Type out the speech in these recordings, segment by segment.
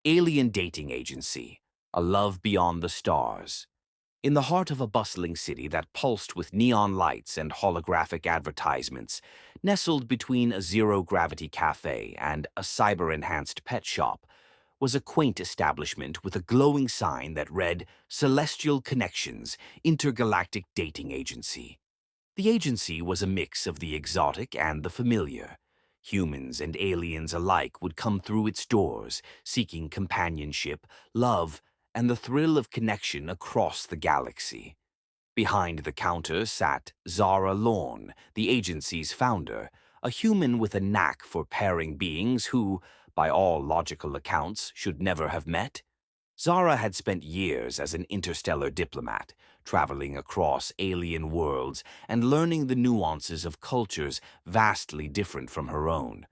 Alien dating agency, a love beyond the stars. In the heart of a bustling city that pulsed with neon lights and holographic advertisements, nestled between a zero-gravity cafe and a cyber-enhanced pet shop, was a quaint establishment with a glowing sign that read Celestial Connections, Intergalactic Dating Agency. The agency was a mix of the exotic and the familiar. Humans and aliens alike would come through its doors, seeking companionship, love, and the thrill of connection across the galaxy. Behind the counter sat Zara Lorne, the agency's founder, a human with a knack for pairing beings who, by all logical accounts, should never have met. Zara had spent years as an interstellar diplomat, traveling across alien worlds and learning the nuances of cultures vastly different from her own.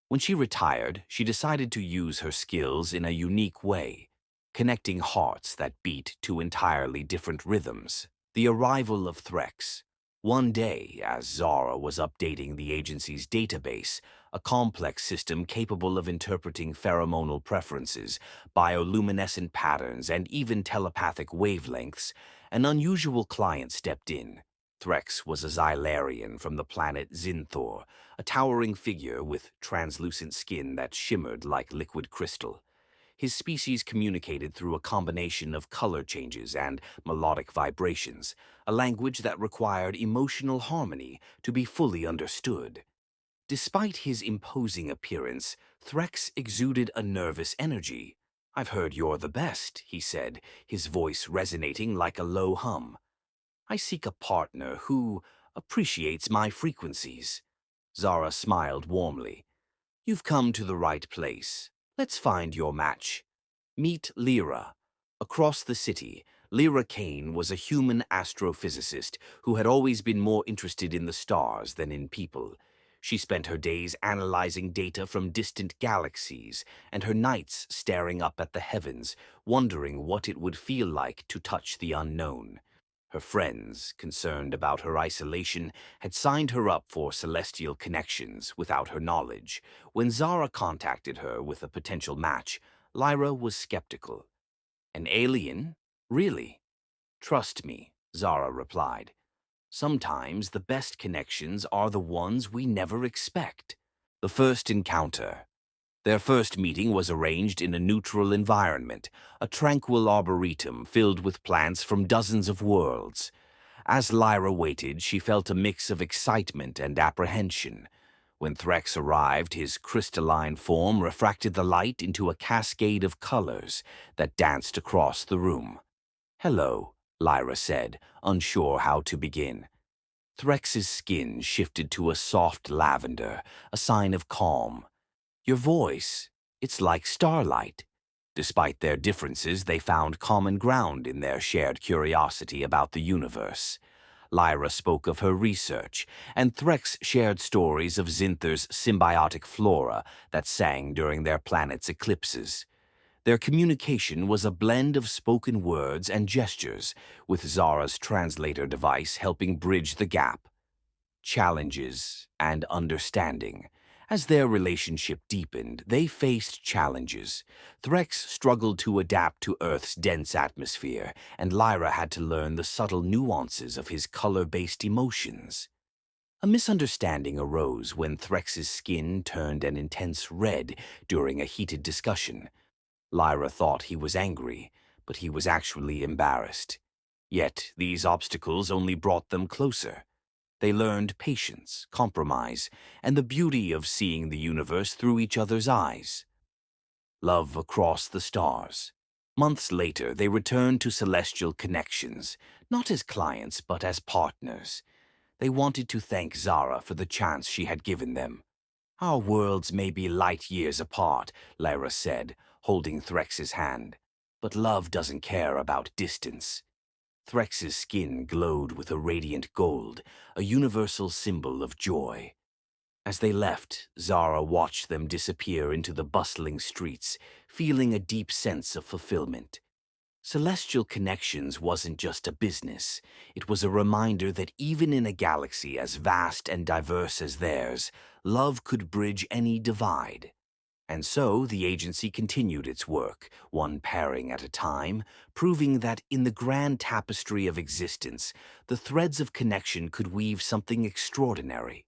When she retired, she decided to use her skills in a unique way, connecting hearts that beat to entirely different rhythms. The arrival of Threx. One day, as Zara was updating the agency's database, a complex system capable of interpreting pheromonal preferences, bioluminescent patterns, and even telepathic wavelengths, an unusual client stepped in. Threx was a Xylarian from the planet Zinthor, a towering figure with translucent skin that shimmered like liquid crystal. His species communicated through a combination of color changes and melodic vibrations, a language that required emotional harmony to be fully understood. Despite his imposing appearance, Threx exuded a nervous energy. "I've heard you're the best," he said, his voice resonating like a low hum. "I seek a partner who appreciates my frequencies." Zara smiled warmly. "You've come to the right place. Let's find your match." Meet Lyra. Across the city, Lyra Kane was a human astrophysicist who had always been more interested in the stars than in people. She spent her days analyzing data from distant galaxies and her nights staring up at the heavens, wondering what it would feel like to touch the unknown. Her friends, concerned about her isolation, had signed her up for celestial connections without her knowledge. When Zara contacted her with a potential match, Lyra was skeptical. "An alien? Really?" "Trust me," Zara replied. "Sometimes the best connections are the ones we never expect." The first encounter. Their first meeting was arranged in a neutral environment, a tranquil arboretum filled with plants from dozens of worlds. As Lyra waited, she felt a mix of excitement and apprehension. When Threx arrived, his crystalline form refracted the light into a cascade of colors that danced across the room. "Hello," Lyra said, unsure how to begin. Threx's skin shifted to a soft lavender, a sign of calm. "Your voice, it's like starlight." Despite their differences, they found common ground in their shared curiosity about the universe. Lyra spoke of her research, and Threx shared stories of Zinthor's symbiotic flora that sang during their planet's eclipses. Their communication was a blend of spoken words and gestures, with Zara's translator device helping bridge the gap. Challenges and understanding. As their relationship deepened, they faced challenges. Threx struggled to adapt to Earth's dense atmosphere, and Lyra had to learn the subtle nuances of his color-based emotions. A misunderstanding arose when Threx's skin turned an intense red during a heated discussion. Lyra thought he was angry, but he was actually embarrassed. Yet these obstacles only brought them closer. They learned patience, compromise, and the beauty of seeing the universe through each other's eyes. Love across the stars. Months later, they returned to Celestial Connections, not as clients, but as partners. They wanted to thank Zara for the chance she had given them. "Our worlds may be light years apart," Lyra said, holding Threx's hand. "But love doesn't care about distance." Threx's skin glowed with a radiant gold, a universal symbol of joy. As they left, Zara watched them disappear into the bustling streets, feeling a deep sense of fulfillment. Celestial Connections wasn't just a business. It was a reminder that even in a galaxy as vast and diverse as theirs, love could bridge any divide. And so the agency continued its work, one pairing at a time, proving that in the grand tapestry of existence, the threads of connection could weave something extraordinary.